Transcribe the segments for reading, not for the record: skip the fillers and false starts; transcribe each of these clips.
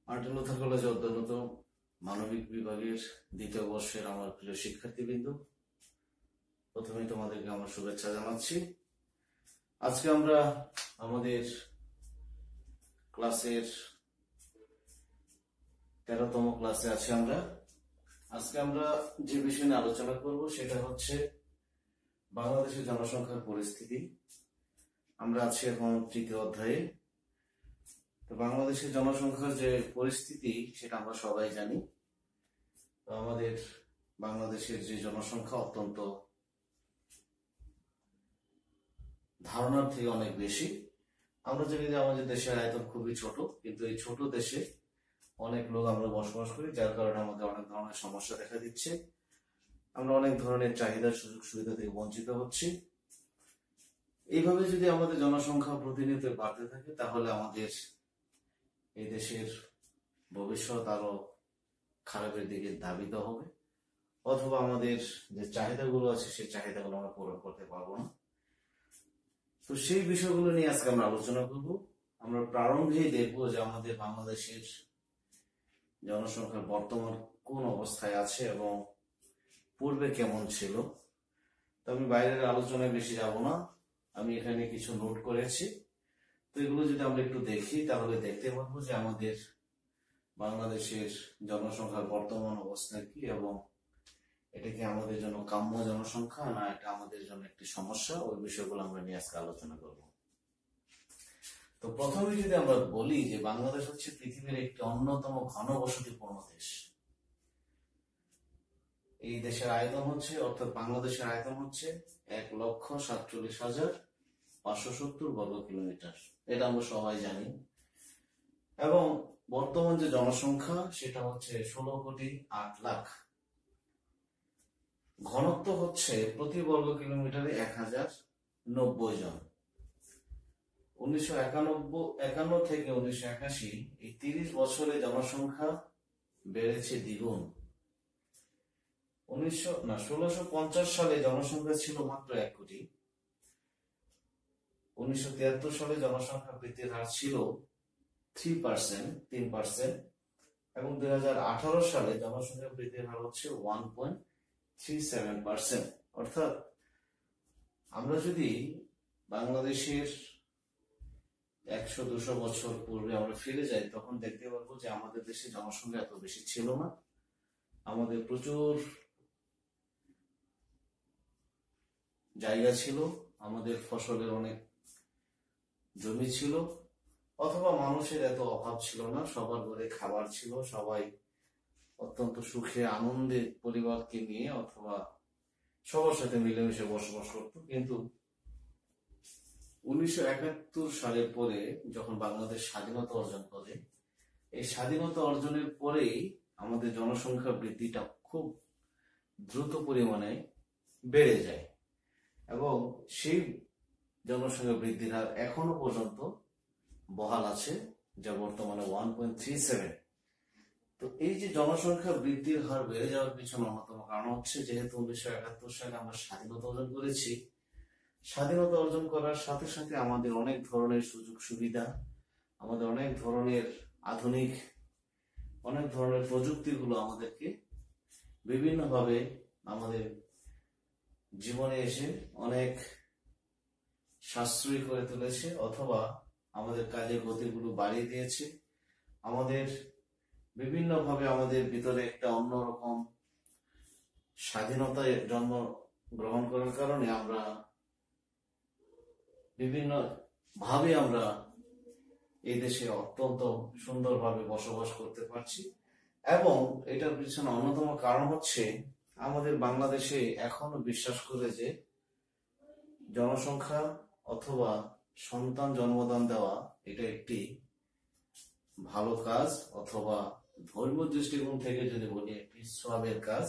Martin Luther কলেজে অধ্যয়নরত মানবিক বিভাগের দ্বিতীয় বর্ষের আমার প্রিয় শিক্ষার্থীবৃন্দ, প্রথমেই তোমাদেরকে আমার শুভেচ্ছা জানাচ্ছি। আজকে আমরা আমাদের ক্লাসের 13তম ক্লাসে আছি। আজকে আমরা যে বিষয় নিয়ে আলোচনা করব সেটা হচ্ছে বাংলাদেশের জনসংখ্যার পরিস্থিতি। আমরা আছি এখন তৃতীয় অধ্যায়ে। তো বাংলাদেশের জনসংখ্যার যে পরিস্থিতি সেটা আমরা সবাই জানি। তো আমাদের বাংলাদেশের যে জনসংখ্যা অত্যন্ত ধারণার থেকে অনেক বেশি। আমরা জানি যে আমাদের দেশের আয়তন খুবই ছোট, কিন্তু এই ছোট দেশে অনেক লোক আমরা বসবাস করি, যার কারণে আমাদের অনেক ধরনের সমস্যা দেখা দিচ্ছে। আমরা অনেক ধরনের চাহিদা সুযোগ সুবিধা থেকে বঞ্চিত হচ্ছি। এইভাবে যদি আমাদের জনসংখ্যা প্রতিনিয়ত বাড়তে থাকে তাহলে আমাদের এই দেশের ভবিষ্যৎ আরো খারাপের দিকে ধাবিত হবে, অথবা আমাদের যে চাহিদাগুলো আছে সেই চাহিদাগুলো আমরা পূরণ করতে পারবো না। তো সেই বিষয়গুলো নিয়ে আজকে আমরা আলোচনা করব। আমরা প্রারম্ভেই দেখবো যে আমাদের বাংলাদেশের জনসংখ্যার বর্তমান কোন অবস্থায় আছে এবং পূর্বে কেমন ছিল। তো আমি বাইরের আলোচনায় বেশি যাব না, আমি এখানে কিছু নোট করেছি। তো এগুলো যদি আমরা একটু দেখি তাহলে দেখতে পাবো যে আমাদের বাংলাদেশের জনসংখ্যার বর্তমান অবস্থা কি, এবং এটা কি আমাদের জন্য কাম্য জনসংখ্যা না এটা আমাদের জন্য একটি সমস্যা। ওই বিষয়গুলো আমরা নিয়ে আজকে আলোচনা করব। তো প্রথমে যদি আমরা বলি যে বাংলাদেশ হচ্ছে পৃথিবীর একটি অন্যতম ঘনবসতিপূর্ণ দেশ। এই দেশের আয়তন হচ্ছে, অর্থাৎ বাংলাদেশের আয়তন হচ্ছে 1,47,570 বর্গ কিলোমিটার। এটা আমরা সবাই জানি। এবং বর্তমান যে জনসংখ্যা সেটা হচ্ছে 16,08,00,000। ঘনত্ব হচ্ছে প্রতি বর্গ কিলোমিটারে 1090 জন। 1951 থেকে 1981 এই 30 বছরে জনসংখ্যা বেড়েছে দ্বিগুণ। 1650 সালে জনসংখ্যা ছিল মাত্র 1 কোটি। 1973 সালে জনসংখ্যা বৃদ্ধির হার ছিল 3%, এবং 2018 সালে জনসংখ্যা বৃদ্ধির হার হচ্ছে 1.37%। অর্থাৎ আমরা যদি বাংলাদেশের 100-200 বছর পূর্বে আমরা ফিরে যাই, তখন দেখতে পাবো যে আমাদের দেশে জনসংখ্যা এত বেশি ছিল না। আমাদের প্রচুর জায়গা ছিল, আমাদের ফসলের অনেক জমি ছিল, অথবা মানুষের এত অভাব ছিল না। সবার ঘরে খাবার ছিল, সবাই অত্যন্ত সুখে আনন্দে পরিবারকে নিয়ে অথবা সবার সাথে মিলেমিশে বসবাস করত। কিন্তু 1971 সালের পরে যখন বাংলাদেশ স্বাধীনতা অর্জন করে, এই স্বাধীনতা অর্জনের পরেই আমাদের জনসংখ্যা বৃদ্ধিটা খুব দ্রুত পরিমাণে বেড়ে যায়, এবং সেই জনসংখ্যা বৃদ্ধির হার এখনো পর্যন্ত বহাল আছে, যা বর্তমানে 1.37। তো এই যে জনসংখ্যা বৃদ্ধির হার বেড়ে যাওয়ার পিছনে অন্যতম কারণ হচ্ছে, যেহেতু 1971 সালে আমরা স্বাধীনতা অর্জন করেছি, স্বাধীনতা অর্জন করার সাথে সাথে আমাদের অনেক ধরনের সুযোগ সুবিধা, আমাদের অনেক ধরনের আধুনিক অনেক ধরনের প্রযুক্তিগুলো আমাদেরকে বিভিন্নভাবে আমাদের জীবনে এসে অনেক সাশ্রয়ী করে তুলেছে, অথবা আমাদের কাজের গতিগুলো বাড়িয়ে দিয়েছে। আমাদের বিভিন্নভাবে আমাদের ভিতরে একটা অন্যরকম স্বাধীনতায় জন্ম গ্রহণ করার কারণে আমরা বিভিন্ন ভাবে আমরা এই দেশে অত্যন্ত সুন্দরভাবে বসবাস করতে পারছি। এবং এটার পিছনে অন্যতম কারণ হচ্ছে, আমাদের বাংলাদেশে এখনো বিশ্বাস করে যে জনসংখ্যা অথবা সন্তান জন্মদান দেওয়া এটা একটি ভালো কাজ, অথবা ধর্মীয় দৃষ্টিকোণ থেকে যদি বলি একটি সওয়াবের কাজ।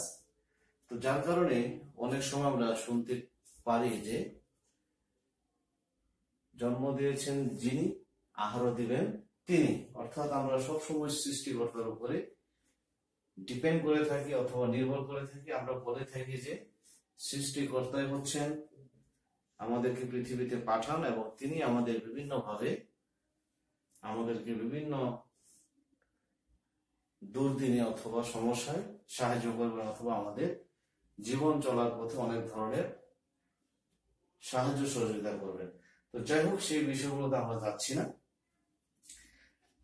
তো যার কারণে অনেক সময় আমরা শুনতে পারি যে জন্ম দিয়েছেন যিনি, আহারও দিবেন তিনি। অর্থাৎ আমরা সবসময় সৃষ্টিকর্তার উপরে ডিপেন্ড করে থাকি অথবা নির্ভর করে থাকি। আমরা বলে থাকি যে সৃষ্টিকর্তাই হচ্ছেন আমাদেরকে পৃথিবীতে পাঠান, এবং তিনি আমাদের বিভিন্নভাবে আমাদেরকে বিভিন্ন দুর্দিনে অথবা সমস্যায় সাহায্য করবেন, অথবা আমাদের জীবন চলার পথে অনেক ধরনের সাহায্য সহযোগিতা করবেন। তো যাই হোক, সেই বিষয়গুলোতে আমরা যাচ্ছি না।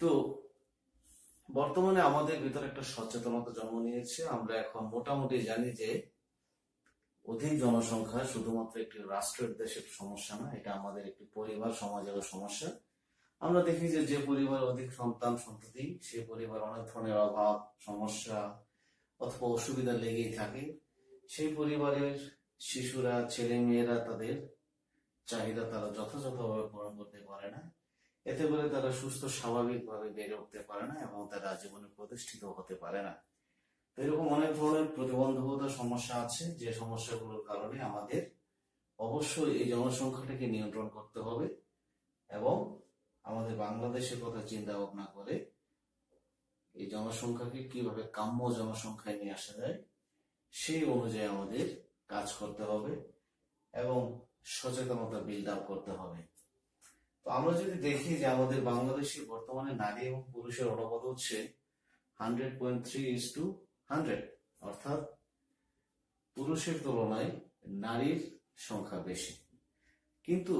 তো বর্তমানে আমাদের ভিতরে একটা সচেতনতা জন্ম নিয়েছে। আমরা এখন মোটামুটি জানি যে অধিক জনসংখ্যা শুধুমাত্র একটি রাষ্ট্রের দেশের সমস্যা না, এটা আমাদের একটি পরিবার সমাজের সমস্যা। আমরা দেখি যে যে পরিবার অধিক সন্তান সন্ততি, সেই পরিবার অনেক ধরনের অভাব, সমস্যা অথবা অসুবিধা লেগেই থাকে। সেই পরিবারের শিশুরা, ছেলে মেয়েরা তাদের চাহিদা তারা যথাযথভাবে পূরণ করতে পারে না। এতে করে তারা সুস্থ স্বাভাবিকভাবে বেড়ে উঠতে পারে না এবং তারা জীবনে প্রতিষ্ঠিত হতে পারে না। এরকম অনেক ধরনের প্রতিবন্ধকতা সমস্যা আছে, যে সমস্যাগুলোর কারণে আমাদের অবশ্যই এই জনসংখ্যাটাকে নিয়ন্ত্রণ করতে হবে এবং আমাদের বাংলাদেশের কথা চিন্তা ভাবনা করে এই জনসংখ্যাকে কিভাবে কাম্য জনসংখ্যায় নিয়ে আসা যায় সেই অনুযায়ী আমাদের কাজ করতে হবে এবং সচেতনতা বিল্ড আপ করতে হবে। তো আমরা যদি দেখি যে আমাদের বাংলাদেশে বর্তমানে নারী এবং পুরুষের অনুপাত হচ্ছে 100.3:100, অর্থাৎ পুরুষের তুলনায় নারীর সংখ্যা বেশি। কিন্তু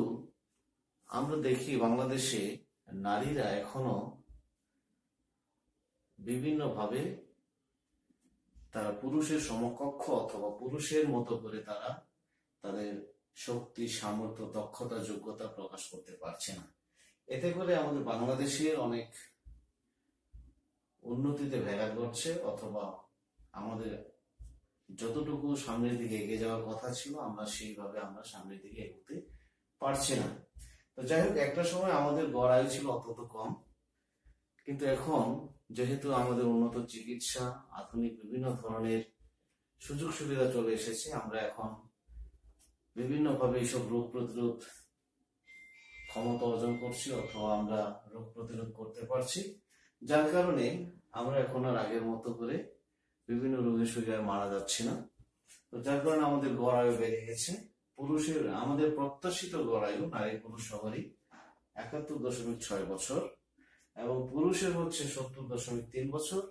আমরা দেখি বাংলাদেশে নারীরা এখনো বিভিন্নভাবে তারা পুরুষের সমকক্ষ অথবা পুরুষের মতো করে তারা তাদের শক্তি, সামর্থ্য, দক্ষতা, যোগ্যতা প্রকাশ করতে পারছে না। এতে করে আমাদের বাংলাদেশের অনেক উন্নতিতে ব্যাঘাত ঘটছে, অথবা আমাদের যতটুকু সামনের দিকে এগিয়ে যাওয়ার কথা ছিল আমরা সেইভাবে সামনের দিকে এগোতে পারছি না। তো যাই হোক, একটা সময় আমাদের গড় আয়ু ছিল অত্যন্ত কম, কিন্তু এখন যেহেতু আমাদের উন্নত চিকিৎসা, আধুনিক বিভিন্ন ধরনের সুযোগ সুবিধা চলে এসেছে, আমরা এখন বিভিন্নভাবে এইসব রোগ প্রতিরোধ ক্ষমতা অর্জন করছি অথবা আমরা রোগ প্রতিরোধ করতে পারছি, যার কারণে আমরা এখন আর আগের মতো করে বিভিন্ন রোগের শরীরে মারা যাচ্ছি না। তো যার কারণে আমাদের গড় আয়ু বেড়ে গেছে। পুরুষের আমাদের প্রত্যাশিত গড় আয়ু নারী পুরুষ সবারই 71.6 বছর এবং পুরুষের হচ্ছে 70.3 বছর,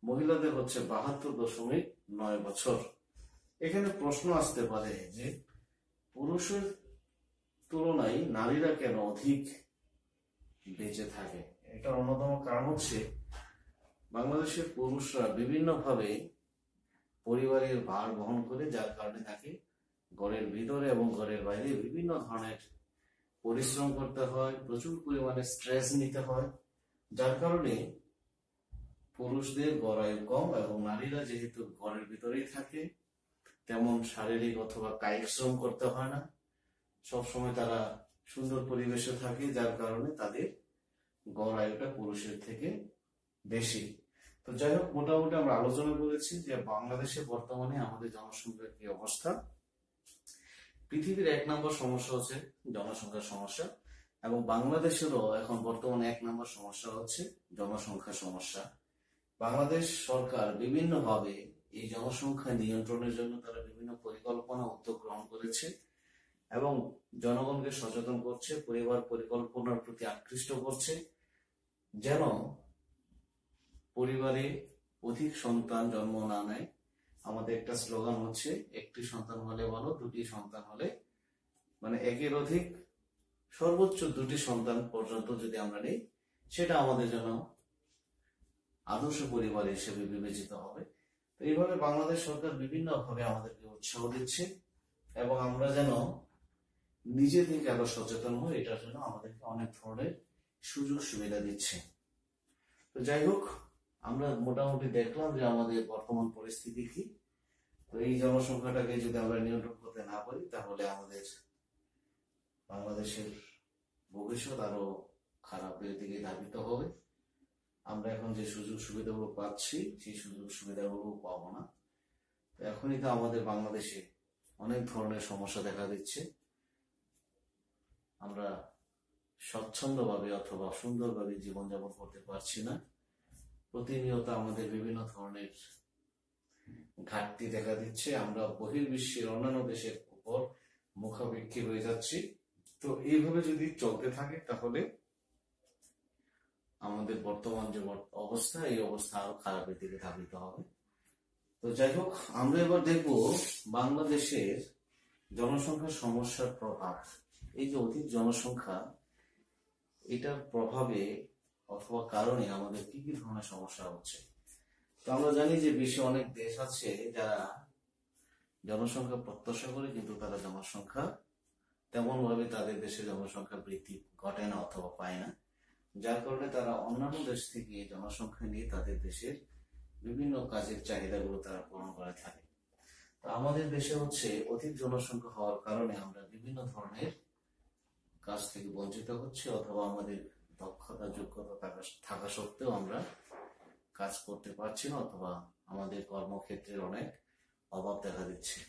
মহিলাদের হচ্ছে 72.9 বছর। এখানে প্রশ্ন আসতে পারে যে পুরুষের তুলনায় নারীরা কেন অধিক বেঁচে থাকে। এটার অন্যতম কারণ হচ্ছে বাংলাদেশের পুরুষরা বিভিন্নভাবে পরিবারের ভার বহন করে, যার কারণে তাকে ঘরের ভিতরে এবং ঘরের বাইরে বিভিন্ন ধরনের পরিশ্রম করতে হয়, প্রচুর পরিমাণে স্ট্রেস নিতে হয়, যার কারণে পুরুষদের গড় আয়ু কম এবং নারীরা যেহেতু ঘরের ভিতরেই থাকে তেমন শারীরিক অথবা কায়িক শ্রম করতে হয় না, সবসময় তারা সুন্দর পরিবেশে থাকে, যার কারণে তাদের গড় আয়ুটা পুরুষের থেকে বেশি। তো যাই হোক, মোটামুটি আমরা আলোচনা করেছি যে বাংলাদেশে বর্তমানে আমাদের জনসংখ্যার কি অবস্থা। পৃথিবীর 1 নম্বর সমস্যা হচ্ছে জনসংখ্যার সমস্যা এবং বাংলাদেশেরও এখন বর্তমানে 1 নম্বর সমস্যা হচ্ছে জনসংখ্যার সমস্যা। বাংলাদেশ সরকার বিভিন্নভাবে এই জনসংখ্যা নিয়ন্ত্রণের জন্য তারা বিভিন্ন পরিকল্পনা উদ্যোগ গ্রহণ করেছে এবং জনগণকে সচেতন করছে, পরিবার পরিকল্পনার প্রতি আকৃষ্ট করছে, যেন পরিবারে অধিক সন্তান জন্ম না নেয়। আমাদের একটা স্লোগান হচ্ছে, একটি সন্তান হলে ভালো, 2টি সন্তান হলে, মানে একের অধিক সর্বোচ্চ 2টি সন্তান পর্যন্ত যদি আমরা নেই, সেটা আমাদের জন্য আদর্শ পরিবার হিসেবে বিবেচিত হবে। তো এইভাবে বাংলাদেশ সরকার বিভিন্নভাবে আমাদেরকে উৎসাহ দিচ্ছে এবং আমরা যেন নিজে থেকে আরো সচেতন হই, এটার জন্য আমাদেরকে অনেক ধরনের সুযোগ সুবিধা দিচ্ছে। তো যাই হোক, আমরা মোটামুটি দেখলাম যে আমাদের বর্তমান পরিস্থিতি কি। তো এই জনসংখ্যাটাকে যদি আমরা নিয়ন্ত্রণ করতে না পারি, তাহলে আমাদের বাংলাদেশের ভবিষ্যৎ আরো খারাপের দিকে ধাবিত হবে। আমরা এখন যে সুযোগ সুবিধাগুলো পাচ্ছি, সেই সুযোগ সুবিধাগুলো পাবো না। তো এখনই তো আমাদের বাংলাদেশে অনেক ধরনের সমস্যা দেখা দিচ্ছে। আমরা স্বচ্ছন্দভাবে অথবা সুন্দরভাবে জীবনযাপন করতে পারছি না। প্রতিনিয়ত আমাদের বিভিন্ন ধরনের ঘাটতি দেখা দিচ্ছে। আমরা বহির্বিশ্বের অন্যান্য দেশের উপর মুখাপেক্ষী হয়ে যাচ্ছি। তো এইভাবে যদি চলতে থাকে তাহলে আমাদের বর্তমান যে অবস্থা, এই অবস্থা আরো খারাপের দিকে ধাবিত হবে। তো যাই হোক, আমরা এবার দেখব বাংলাদেশের জনসংখ্যার সমস্যার প্রভাব। এই যে অধিক জনসংখ্যা, এটার প্রভাবে অথবা কারণে আমাদের কি কি ধরনের সমস্যা হচ্ছে। তো আমরা জানি যে বিশ্বে অনেক দেশ আছে যারা জনসংখ্যা প্রত্যাশা করে, কিন্তু তারা জনসংখ্যা তেমন ভাবে তাদের দেশে জনসংখ্যা বৃদ্ধি ঘটে না অথবা পায় না, যার কারণে তারা অন্যান্য দেশ থেকে জনসংখ্যা নিয়ে তাদের দেশের বিভিন্ন কাজের চাহিদাগুলো তারা পূরণ করে থাকে। তো আমাদের দেশে হচ্ছে অধিক জনসংখ্যা হওয়ার কারণে আমরা বিভিন্ন ধরনের কাজ থেকে বঞ্চিত হচ্ছে, অথবা আমাদের দক্ষতা যোগ্যতা থাকা সত্ত্বেও আমরা কাজ করতে পারছি না, অথবা আমাদের কর্মক্ষেত্রের অনেক অভাব দেখা দিচ্ছে।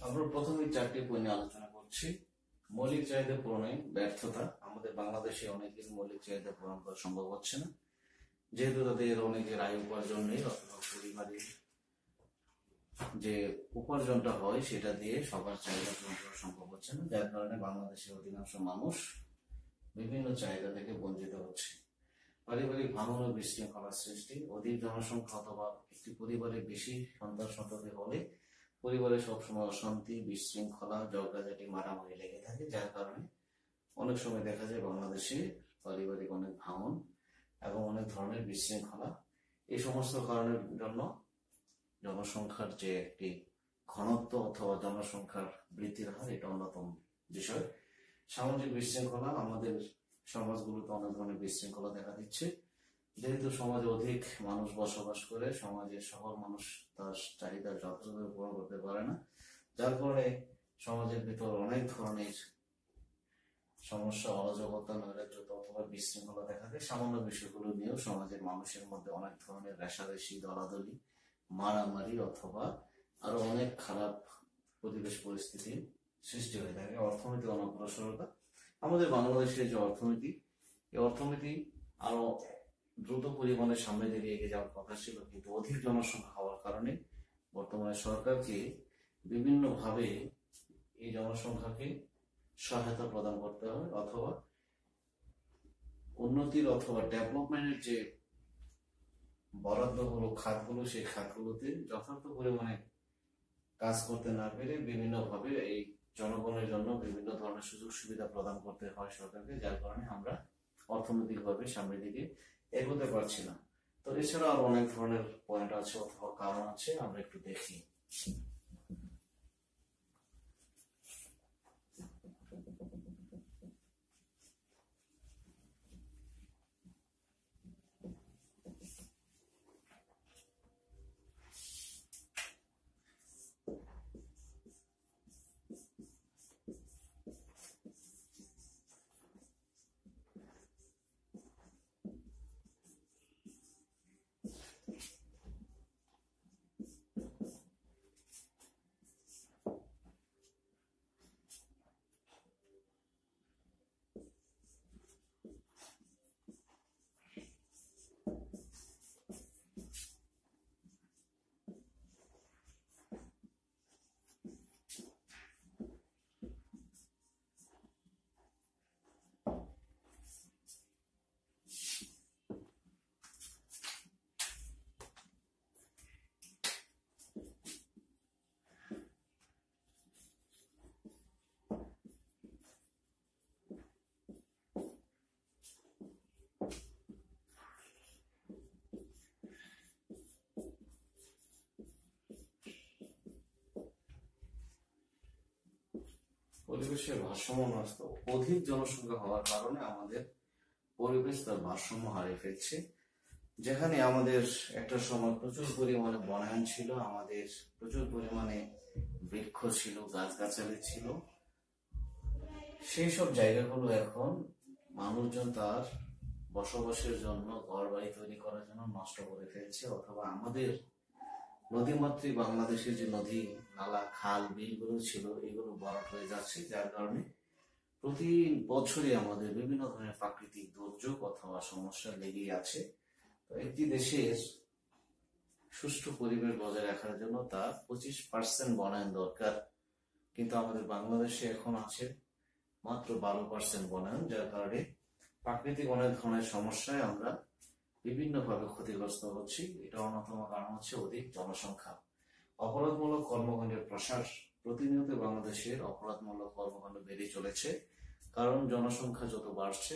আমরা প্রথমে 4টি পয়েন্ট নিয়ে আলোচনা করছি। মৌলিক চাহিদা পূরণে ব্যর্থতা। আমাদের বাংলাদেশে অনেকের মৌলিক চাহিদা পূরণ করা সম্ভব হচ্ছে না, যেহেতু তাদের অনেকের আয় উপার্জন নেই, অথবা পরিবারের যে উপার্জনটা হয় সেটা দিয়ে সবার চাহিদা পূরণ করা সম্ভব হচ্ছে না, যার কারণে বাংলাদেশের অধিকাংশ মানুষ বিভিন্ন চাহিদা থেকে বঞ্চিত হচ্ছে। পারিবারিক ভাঙন ও বিশৃঙ্খলার সৃষ্টি। অধিক জনসংখ্যা অথবা একটি পরিবারে বেশি সন্তান হলে পরিবারে সবসময় অশান্তি, বিশৃঙ্খলা, ঝগড়াঝাটি, মারামারি লেগে থাকে, যার কারণে অনেক সময় দেখা যায় বাংলাদেশে পারিবারিক অনেক ভাঙন এবং অনেক ধরনের বিশৃঙ্খলা। এই সমস্ত কারণের জন্য জনসংখ্যার যে একটি ঘনত্ব অথবা জনসংখ্যার বৃদ্ধির হার, এটা অন্যতম বিষয়। সামাজিক বিশৃঙ্খলা। আমাদের সমাজগুলোতে অনেক ধরনের বিশৃঙ্খলা দেখা দিচ্ছে, যেহেতু সমাজে অধিক মানুষ বসবাস করে, সমাজের সকল মানুষ তার চাহিদা যথাযথভাবে পূরণ করতে পারে না, যার ফলে সমাজের ভিতর অনেক ধরনের সমস্যা, অরাজকতা, নৈরাজ্যতা অথবা বিশৃঙ্খলা দেখা দেয়। সামান্য বিষয়গুলো নিয়েও সমাজের মানুষের মধ্যে অনেক ধরনের রেষারেষি, দলাদলি, মারামারি অথবা আরো অনেক খারাপ পরিবেশ পরিস্থিতি সৃষ্টি হয়ে থাকে। অর্থনৈতিক অনগ্রসরতা। আমাদের বাংলাদেশের যে অর্থনীতি, এই অর্থনীতি আরো দ্রুত পরিমাণে সামনের দিকে এগিয়ে যাওয়ার কথা ছিল, কিন্তু অধিক জনসংখ্যা হওয়ার কারণে বর্তমানে সরকারকে বিভিন্নভাবে এই জনসংখ্যাকে সহায়তা প্রদান করতে হয়, অথবা উন্নতির অথবা ডেভেলপমেন্টের যে বরাদ্দগুলো খাতগুলো, সেই খাতগুলোতে যথার্থ পরিমাণে কাজ করতে না পেরে বিভিন্নভাবে এই জনগণের জন্য বিভিন্ন ধরনের সুযোগ সুবিধা প্রদান করতে হয় সরকারকে, যার কারণে আমরা অর্থনৈতিকভাবে সামনের দিকে এগোতে পারছি না। তো এছাড়া আরো অনেক ধরনের পয়েন্ট আছে অথবা কারণ আছে, আমরা একটু দেখি। পরিবেশের ভারসাম্য নষ্ট, অধিক জনসংখ্যা হওয়ার কারণে আমাদের পরিবেশ তার ভারসাম্য হারিয়ে ফেলছে। যেখানে আমাদের একটা সময় প্রচুর পরিমাণে বনায়ন ছিল, আমাদের প্রচুর পরিমাণে বৃক্ষ ছিল, গাছগাছালি ছিল, সেই সব জায়গাগুলো এখন মানুষজন তার বসবাসের জন্য, ঘর বাড়ি তৈরি করার জন্য নষ্ট করে ফেলছে, অথবা আমাদের নদীমাতৃক বাংলাদেশের যে নদী নালা খাল বিলগুলো ছিল, এগুলো ভরাট হয়ে যাচ্ছে, যার কারণে প্রতি বছরই আমাদের বিভিন্ন ধরনের প্রাকৃতিক দুর্যোগ অথবা সমস্যা লেগেই আছে। তো একটি দেশের সুষ্ঠু পরিবেশ বজায় রাখার জন্য তার 25% বনায়ন দরকার, কিন্তু আমাদের বাংলাদেশে এখন আছে মাত্র 12% বনায়ন, যার কারণে প্রাকৃতিক অনেক ধরনের সমস্যায় আমরা বিভিন্নভাবে ক্ষতিগ্রস্ত হচ্ছি। এটা অন্যতম কারণ হচ্ছে অধিক জনসংখ্যা। অপরাধমূলক কর্মকাণ্ডের প্রসার, প্রতিনিয়ত বাংলাদেশের অপরাধমূলক কর্মকাণ্ড বেড়ে চলেছে, কারণ জনসংখ্যা যত বাড়ছে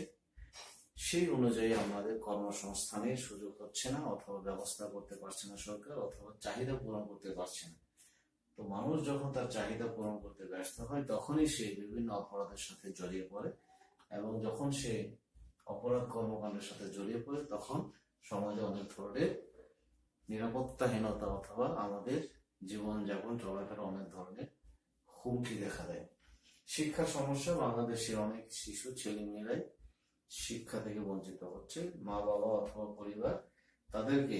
সেই অনুযায়ী আমাদের কর্মসংস্থানের সুযোগ হচ্ছে না, অথবা ব্যবস্থা করতে পারছে না সরকার, অথবা চাহিদা পূরণ করতে পারছে না। তো মানুষ যখন তার চাহিদা পূরণ করতে ব্যস্ত হয়, তখনই সে বিভিন্ন অপরাধের সাথে জড়িয়ে পড়ে, এবং যখন সে অপরাধ কর্মকাণ্ডের সাথে জড়িয়ে পড়ে, তখন সমাজে অনেক ধরনের নিরাপত্তাহীনতা অথবা আমাদের জীবনযাপন চলাফেরা অনেক ধরনের হুমকি দেখা দেয়। শিক্ষা সমস্যা, বাংলাদেশের অনেক শিশু ছেলে মেয়েরাই শিক্ষা থেকে বঞ্চিত হচ্ছে। মা বাবা অথবা পরিবার তাদেরকে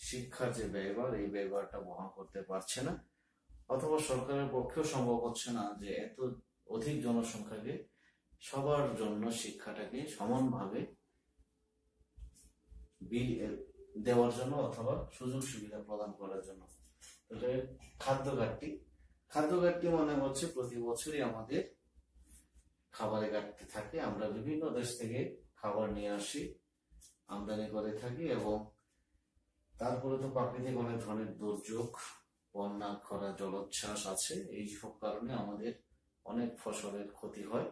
শিক্ষার যে ব্যয়ভার, এই ব্যয়ভারটা বহন করতে পারছে না, অথবা সরকারের পক্ষেও সম্ভব হচ্ছে না যে এত অধিক জনসংখ্যাকে সবার জন্য শিক্ষাটাকে সমানভাবে দেওয়ার জন্য অথবা সুযোগ সুবিধা প্রদান করার জন্য। খাদ্য ঘাটতি, খাদ্য ঘাটতি মানে হচ্ছে প্রতি বছরই আমাদের খাবারের ঘাটতি থাকে। আমরা বিভিন্ন দেশ থেকে খাবার নিয়ে আসি, আমদানি করে থাকি, এবং তারপরে তো প্রাকৃতিক অনেক ধরনের দুর্যোগ, বন্যা, খরা, জলোচ্ছ্বাস আছে, এই সব কারণে আমাদের অনেক ফসলের ক্ষতি হয়।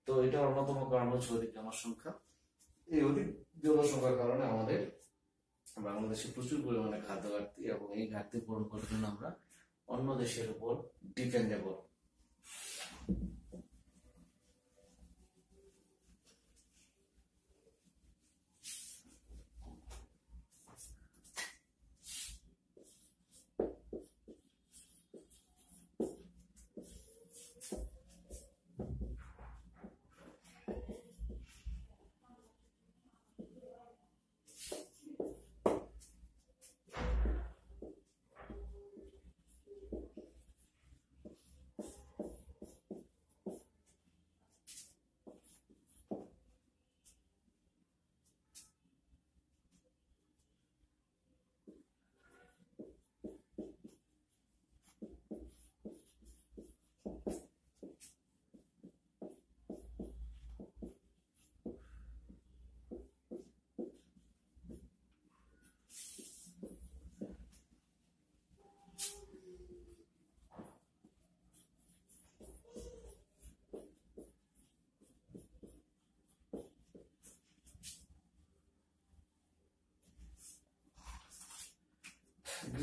তো এটা অন্যতম কারণ হচ্ছে অধিক জনসংখ্যা। এই অধিক জনসংখ্যার কারণে আমাদের বাংলাদেশে প্রচুর পরিমাণে খাদ্য ঘাটতি, এবং এই ঘাটতি পূরণ করার জন্য আমরা অন্য দেশের উপর ডিপেন্ডেবল।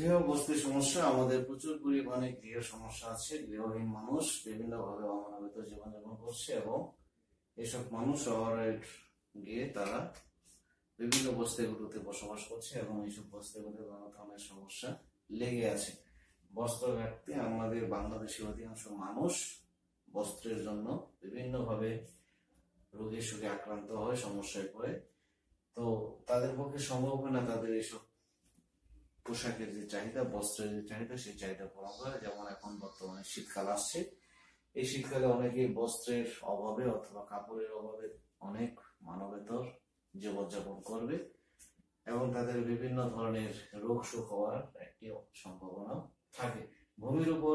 গৃহ বস্তির সমস্যা, আমাদের প্রচুর পরিমাণে গৃহ সমস্যা আছে। গৃহহীন মানুষ বিভিন্নভাবে অমানবিক জীবনযাপন করছে এবং এসব মানুষ শহরে গিয়ে তারা বিভিন্ন বস্তিগুলোতে বসবাস করছে এবং এইসব বস্তিগুলোতে নানা ধরনের সমস্যা লেগে আছে। বস্ত্র ঘাটতি, আমাদের বাংলাদেশের অধিকাংশ মানুষ বস্ত্রের জন্য বিভিন্নভাবে রোগে সুখে আক্রান্ত হয়, সমস্যায় পড়ে। তো তাদের পক্ষে সম্ভব হয় না তাদের এইসব পোশাকের যে চাহিদা, বস্ত্রের যে চাহিদা, সেই চাহিদা পূরণ করে। যেমন এখন বর্তমানে শীতকাল আসছে, এই শীতকালে অনেকেই বস্ত্রের অভাবে অথবা কাপড়ের অভাবে অনেক মানবেতর জীবনযাপন করবে এবং তাদের বিভিন্ন ধরনের রোগ শোক হওয়ার একটি সম্ভাবনা থাকে। ভূমির উপর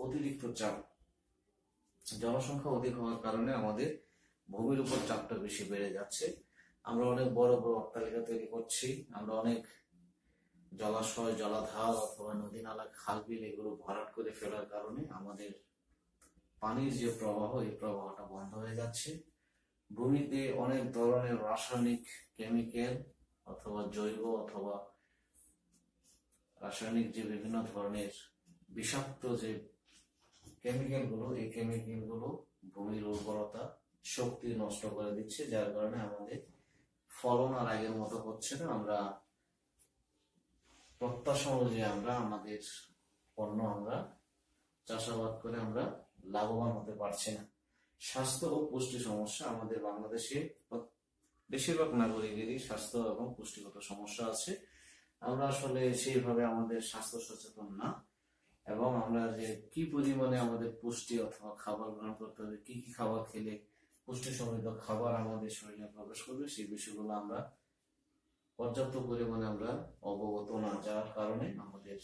অতিরিক্ত চাপ, জনসংখ্যা অধিক হওয়ার কারণে আমাদের ভূমির উপর চাপটা বেশি বেড়ে যাচ্ছে। আমরা অনেক বড় বড় অট্টালিকা তৈরি করছি, আমরা অনেক জলাশয়, জলাধার অথবা নদী নালা, খাল বিল এগুলো ভরাট করে ফেলার কারণে আমাদের পানির যে প্রবাহ, এই প্রবাহটা বন্ধ হয়ে যাচ্ছে। ভূমিতে অনেক ধরনের রাসায়নিক কেমিক্যাল অথবা জৈব অথবা রাসায়নিক যে বিভিন্ন ধরনের বিষাক্ত যে কেমিক্যাল গুলো, এই কেমিক্যাল গুলো ভূমির উর্বরতা শক্তি নষ্ট করে দিচ্ছে, যার কারণে আমাদের ফলন আর আগের মতো হচ্ছে না। আমরা প্রত্যাশা অনুযায়ী আমাদের পণ্য আমরা চাষাবাদ করে আমরা লাভবান হতে পারছি না। স্বাস্থ্য ও পুষ্টি সমস্যা, আমাদের বাংলাদেশে বেশিরভাগ নাগরিকেরই স্বাস্থ্য এবং পুষ্টিগত সমস্যা আছে। আমরা আসলে সেইভাবে আমাদের স্বাস্থ্য সচেতন না এবং আমরা যে কি পরিমাণে আমাদের পুষ্টি অথবা খাবার গ্রহণ করতে হবে, কি কি খাবার খেলে পুষ্টি সমৃদ্ধ খাবার আমাদের শরীরে প্রবেশ করবে, সেই বিষয়গুলো আমরা পর্যাপ্ত পরিমাণে আমরা অবগত না, যার কারণে আমাদের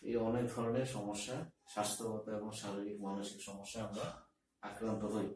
এই অনেক ধরনের সমস্যা, স্বাস্থ্যগত এবং শারীরিক মানসিক সমস্যা আমরা আক্রান্ত হই।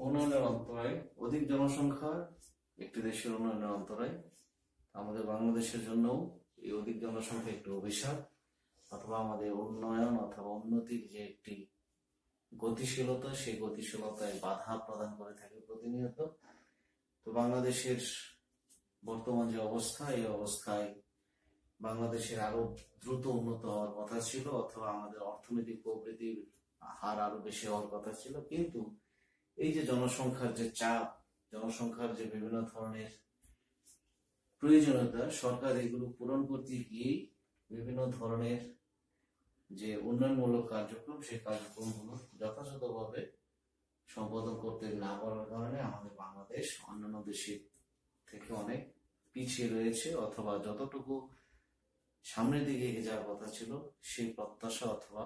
উন্নয়নের অন্তরায়, অধিক জনসংখ্যা একটি দেশের উন্নয়নের অন্তরায়। আমাদের বাংলাদেশের জন্য এই অধিক জনসংখ্যা একটি অভিশাপ, অথবা আমাদের উন্নয়ন অথবা উন্নতির যে একটি গতিশীলতা, সেই গতিশীলতায় বাধা প্রদান করে থাকে প্রতিনিয়ত। তো বাংলাদেশের বর্তমান যে অবস্থা, এই অবস্থায় বাংলাদেশের আরো দ্রুত উন্নত হওয়ার কথা ছিল, অথবা আমাদের অর্থনৈতিক প্রবৃদ্ধির হার আরো বেশি হওয়ার কথা ছিল। কিন্তু এই যে জনসংখ্যার যে চাপ, জনসংখ্যার যে বিভিন্ন ধরনের প্রয়োজনীয়তা, সরকার এগুলো পূরণ করতে গিয়েই বিভিন্ন ধরনের যে উন্নয়নমূলক কার্যক্রম, সেই কার্যক্রমগুলো যথাযথভাবে সম্পাদন করতে না পারার কারণে আমাদের বাংলাদেশ অন্যান্য দেশের থেকে অনেক পিছিয়ে রয়েছে, অথবা যতটুকু সামনের দিকে এগিয়ে যাওয়ার কথা ছিল সেই প্রত্যাশা অথবা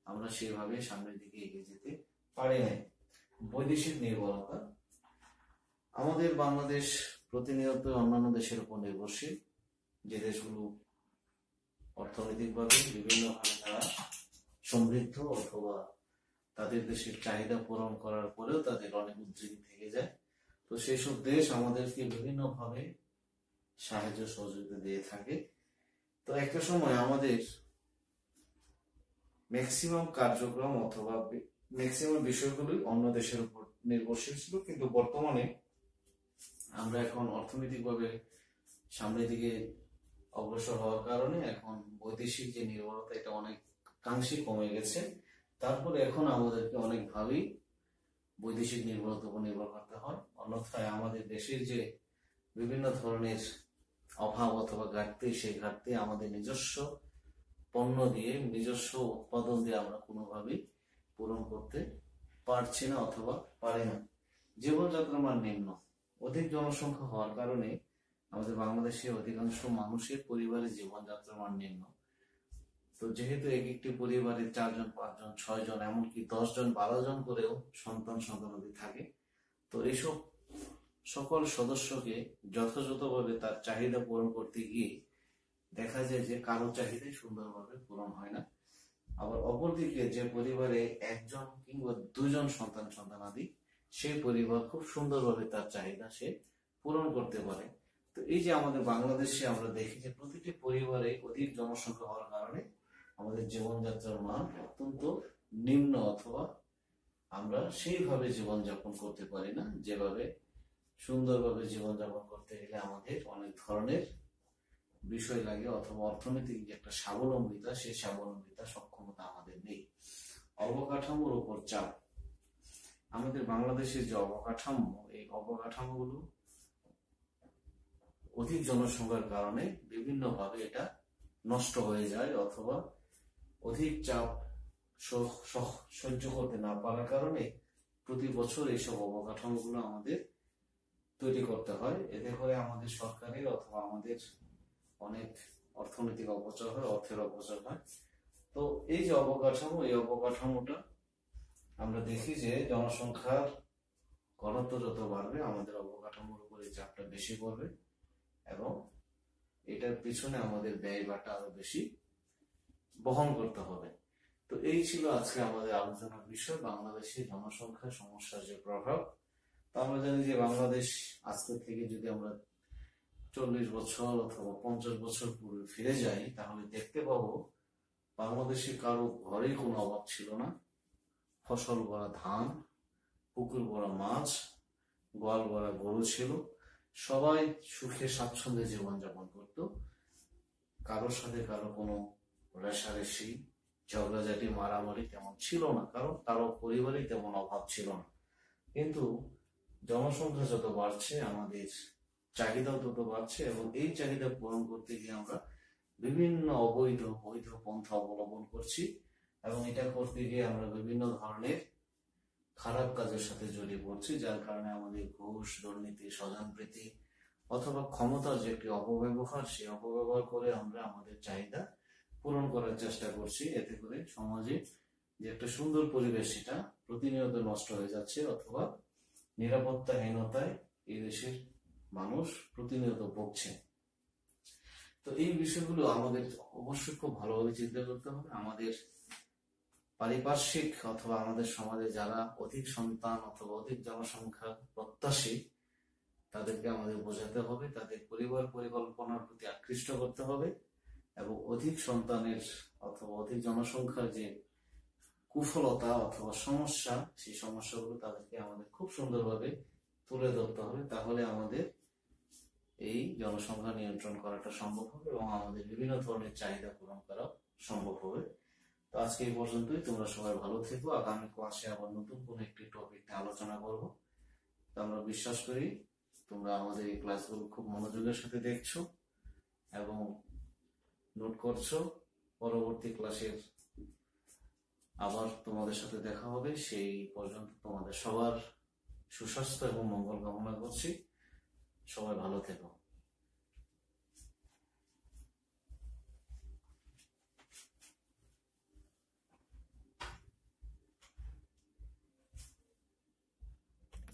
আমরা সেভাবে সামনের দিকে এগিয়ে যেতে পারি নাই। বৈদেশিক নির্ভরতা, আমাদের বাংলাদেশ প্রতিনিয়ত অন্যান্য দেশের উপর নির্ভরশীল, যে দেশগুলো অর্থনৈতিকভাবে বিভিন্নভাবে তারা সমৃদ্ধ অথবা তাদের দেশের চাহিদা পূরণ করার পরেও তাদের অনেক উদ্যোগী থেকে যায়। তো সেই সব দেশ আমাদেরকে বিভিন্নভাবে সাহায্য সহযোগিতা দিয়ে থাকে। তো একটা সময় আমাদের ম্যাক্সিমাম কার্যক্রম অথবা ম্যাক্সিমাম বিষয়গুলোই অন্য দেশের উপর নির্ভরশীল ছিল, কিন্তু বর্তমানে আমরা এখন অর্থনৈতিকভাবে সামনের দিকে অগ্রসর হওয়ার কারণে এখন বৈদেশিক যে নির্ভরতা এটা অনেকাংশে কমে গেছে। তারপরে এখন আমাদেরকে অনেকভাবেই বৈদেশিক নির্ভরতার উপর নির্ভর করতে হয়। অন্যথায় আমাদের দেশের যে বিভিন্ন ধরনের অভাব অথবা ঘাটতি, সেই ঘাটতি আমাদের নিজস্ব পণ্য দিয়ে, নিজস্ব উৎপাদন দিয়ে আমরা কোনোভাবেই পূরণ করতে পারছি না অথবা পারি না। জীবনযাত্রার মান নিম্ন, অধিক জনসংখ্যা হওয়ার কারণে আমাদের বাংলাদেশে অধিকাংশ মানুষের পরিবারের জীবনযাত্রার মান নিম্ন। তো যেহেতু এক একটি পরিবারে 4 জন 5 জন 6 জন এমনকি 10 জন 12 জন করেও সন্তানাদি থাকে, তো এইসব সকল সদস্যকে যথাযথভাবে তার চাহিদা পূরণ করতে গিয়ে দেখা যায় যে কারো চাহিদাই সুন্দরভাবে পূরণ হয় না। আবার অপরদিকে যে পরিবারে 1 জন কিংবা 2 জন সন্তানাদি, সেই পরিবার খুব সুন্দরভাবে তার চাহিদা সে পূরণ করতে পারে। তো এই যে আমাদের বাংলাদেশে আমরা দেখি যে প্রতিটি পরিবারে অধিক জনসংখ্যা হওয়ার কারণে আমাদের জীবনযাত্রার মান অত্যন্ত নিম্ন, অথবা আমরা সেইভাবে জীবনযাপন করতে পারি না যেভাবে সুন্দরভাবে জীবনযাপন করতে গেলে আমাদের অনেক ধরনের বিষয় লাগে, অথবা অর্থনৈতিক যে একটা স্বাবলম্বিতা, সেই স্বাবলম্বিতা সক্ষমতা আমাদের নেই। অবকাঠামোর উপর চাপ, আমাদের বাংলাদেশের যে অবকাঠামো, এই অবকাঠামোগুলো অধিক জনসংখ্যার কারণে বিভিন্নভাবে এটা নষ্ট হয়ে যায়, অথবা অধিক চাপ সহ্য করতে না পারার কারণে প্রতি বছর এইসব অবকাঠামোগুলো আমাদের তৈরি করতে হয়। এতে করে আমাদের সরকারের অথবা আমাদের অনেক অর্থনৈতিক অপচয় হয়, অর্থের অপচয় হয়। তো এই যে অবকাঠামো, এই অবকাঠামোটা আমরা দেখি যে জনসংখ্যার ঘনত্ব যত বাড়বে আমাদের অবকাঠামোর উপরে চাপটা বেশি পড়বে, এবং এটার পিছনে আমাদের ব্যয়ভারটা আরো বেশি বহন করতে হবে। তো এই ছিল আজকে আমাদের আলোচনার বিষয়, বাংলাদেশের জনসংখ্যা সমস্যার যে প্রভাব। তো আমরা জানি যে বাংলাদেশ আজকে থেকে যদি আমরা 40 বছর অথবা 50 বছর পূর্বে ফিরে যাই, তাহলে দেখতে পাবো বাংলাদেশে কারো ঘরেই কোনো অভাব ছিল না। ফসল ভরা ধান, পুকুর ভরা মাছ, গোয়াল ভরা গরু ছিল। সবাই সুখে স্বাচ্ছন্দ্যে জীবনযাপন করত। কারোর সাথে কারো কোনো রেষারেষি, ঝগড়াঝাটি, মারামারি তেমন ছিল না, কারণ কারো পরিবারেই তেমন অভাব ছিল না। কিন্তু জনসংখ্যা যত বাড়ছে আমাদের চাহিদাও তত বাড়ছে, এবং এই চাহিদা পূরণ করতে গিয়ে আমরা বিভিন্ন অবৈধ বৈধ পন্থা অবলম্বন করছি, এবং এটা করতে গিয়ে আমরা বিভিন্ন ধরনের খারাপ কাজের সাথে জড়িয়ে পড়ছি, যার কারণে আমাদের ঘুষ, দুর্নীতি, স্বজনপ্রীতি অথবা ক্ষমতার যে একটি অপব্যবহার, সেই অপব্যবহার করে আমরা আমাদের চাহিদা পূরণ করার চেষ্টা করছি। এতে করে সমাজে যে একটা সুন্দর পরিবেশ, সেটা প্রতিনিয়ত নষ্ট হয়ে যাচ্ছে, অথবা নিরাপত্তাহীনতায় এই দেশের মানুষ প্রতিনিয়ত ভুগছে। তো এই বিষয়গুলো আমাদের অবশ্যই খুব ভালোভাবে চিন্তা করতে হবে। আমাদের পারিপার্শ্বিক অথবা আমাদের সমাজে যারা অধিক সন্তান অথবা অধিক জনসংখ্যা প্রত্যাশী, তাদেরকে আমাদের বোঝাতে হবে, তাদের পরিবার পরিকল্পনার প্রতি আকৃষ্ট করতে হবে, এবং অধিক সন্তানের অথবা অধিক জনসংখ্যার যে কুফলতা অথবা সমস্যা, সেই সমস্যাগুলো তাদেরকে আমাদের খুব সুন্দরভাবে তুলে ধরতে হবে। তাহলে আমাদের এই জনসংখ্যা নিয়ন্ত্রণ করাটা সম্ভব হবে, এবং আমাদের বিভিন্ন ধরনের চাহিদা পূরণ করা সম্ভব হবে। তো আজকে এই পর্যন্তই। তোমরা সবাই ভালো থেকো। আগামী ক্লাসে আবার নতুন কোনো একটি টপিক নিয়ে আলোচনা করবো। তো আমরা বিশ্বাস করি তোমরা আমাদের এই ক্লাসগুলো খুব মনোযোগের সাথে দেখছো এবং নোট করছো। পরবর্তী ক্লাসের আবার তোমাদের সাথে দেখা হবে। সেই পর্যন্ত তোমাদের সবার সুস্বাস্থ্য এবং মঙ্গল কামনা করছি। সবাই ভালো থেকো।